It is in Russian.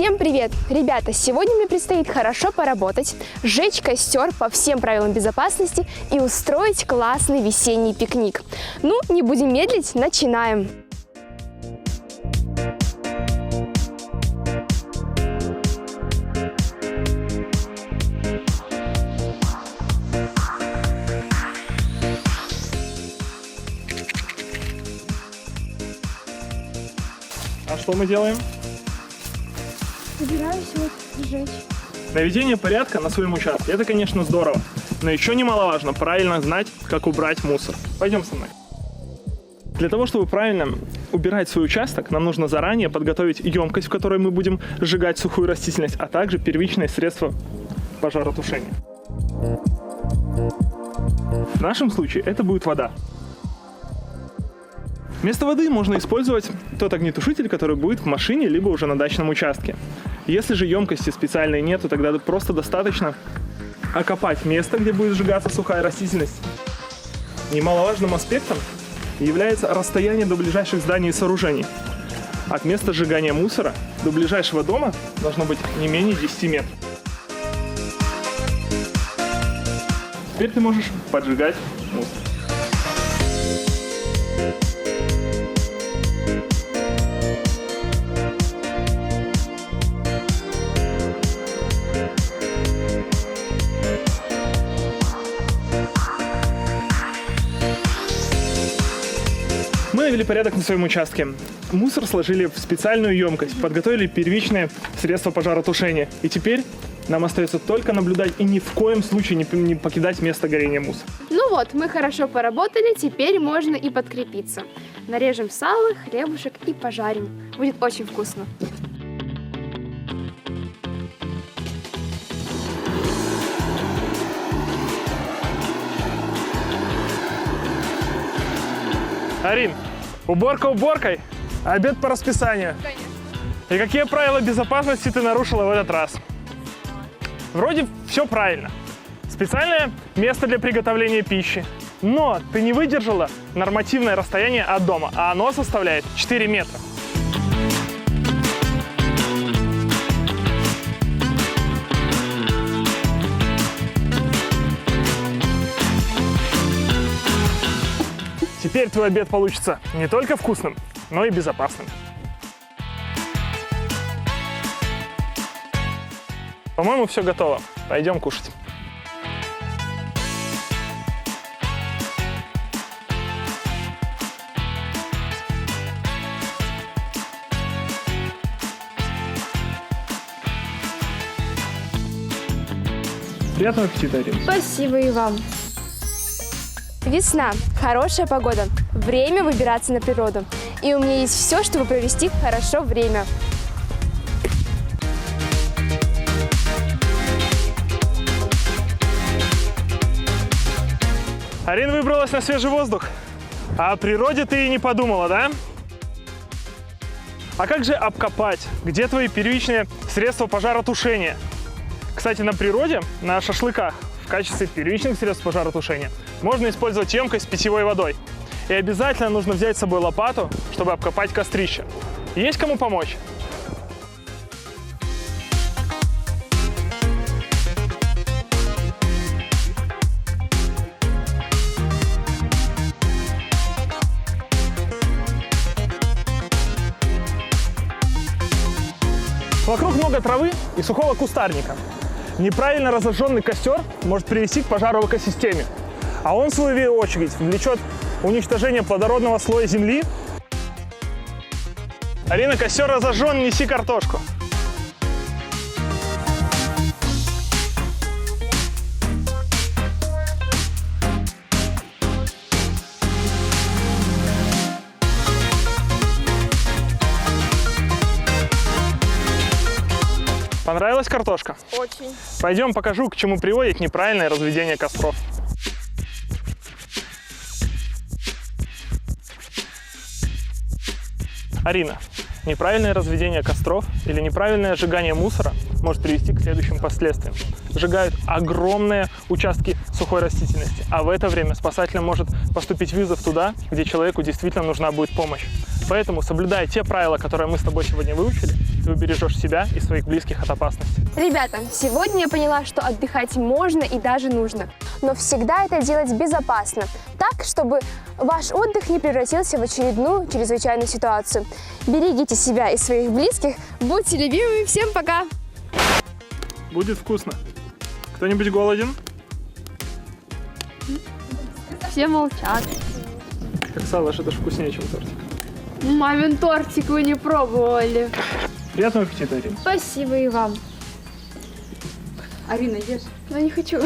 Всем привет! Ребята, сегодня мне предстоит хорошо поработать, сжечь костер по всем правилам безопасности и устроить классный весенний пикник. Ну, не будем медлить, начинаем! А что мы делаем? Собираюсь сжечь. Наведение порядка на своем участке – это, конечно, здорово, но еще немаловажно правильно знать, как убрать мусор. Пойдем со мной. Для того, чтобы правильно убирать свой участок, нам нужно заранее подготовить емкость, в которой мы будем сжигать сухую растительность, а также первичное средство пожаротушения. В нашем случае это будет вода. Вместо воды можно использовать тот огнетушитель, который будет в машине, либо уже на дачном участке. Если же емкости специальной нет, то тогда просто достаточно окопать место, где будет сжигаться сухая растительность. Немаловажным аспектом является расстояние до ближайших зданий и сооружений. От места сжигания мусора до ближайшего дома должно быть не менее 10 метров. Теперь ты можешь поджигать мусор. Мы навели порядок на своем участке. Мусор сложили в специальную емкость, подготовили первичное средство пожаротушения. И теперь нам остается только наблюдать и ни в коем случае не покидать место горения мусора. Ну вот, мы хорошо поработали, теперь можно и подкрепиться. Нарежем сало, хлебушек и пожарим. Будет очень вкусно. Арин, уборка уборкой, а обед по расписанию. Конечно. И какие правила безопасности ты нарушила в этот раз? Вроде все правильно. Специальное место для приготовления пищи. Но ты не выдержала нормативное расстояние от дома, а оно составляет 4 метра. Теперь твой обед получится не только вкусным, но и безопасным. По-моему, все готово. Пойдем кушать. Приятного аппетита, Арина. Спасибо и вам. Весна, хорошая погода, время выбираться на природу. И у меня есть все, чтобы провести хорошо время. Арина выбралась на свежий воздух. А о природе ты и не подумала, да? А как же обкопать? Где твои первичные средства пожаротушения? Кстати, на природе, на шашлыках, в качестве первичных средств пожаротушения можно использовать емкость с питьевой водой. И обязательно нужно взять с собой лопату, чтобы обкопать кострище. Есть кому помочь? Вокруг много травы и сухого кустарника. Неправильно разожженный костер может привести к пожару в экосистеме, а он, в свою очередь, влечет уничтожение плодородного слоя земли. Арина, костер разожжен, неси картошку. Понравилась картошка? Очень. Пойдем покажу, к чему приводит неправильное разведение костров. Арина, неправильное разведение костров или неправильное сжигание мусора может привести к следующим последствиям. Сжигают огромные участки сухой растительности, а в это время спасателям может поступить вызов туда, где человеку действительно нужна будет помощь. Поэтому, соблюдая те правила, которые мы с тобой сегодня выучили, ты убережешь себя и своих близких от опасности. Ребята, сегодня я поняла, что отдыхать можно и даже нужно. Но всегда это делать безопасно. Так, чтобы ваш отдых не превратился в очередную чрезвычайную ситуацию. Берегите себя и своих близких. Будьте любимыми. Всем пока! Будет вкусно. Кто-нибудь голоден? Все молчат. Как салаш, это же вкуснее, чем тортик. Мамин тортик вы не пробовали. Приятного аппетита, Арина. Спасибо и вам. Арина, ешь. Но не хочу.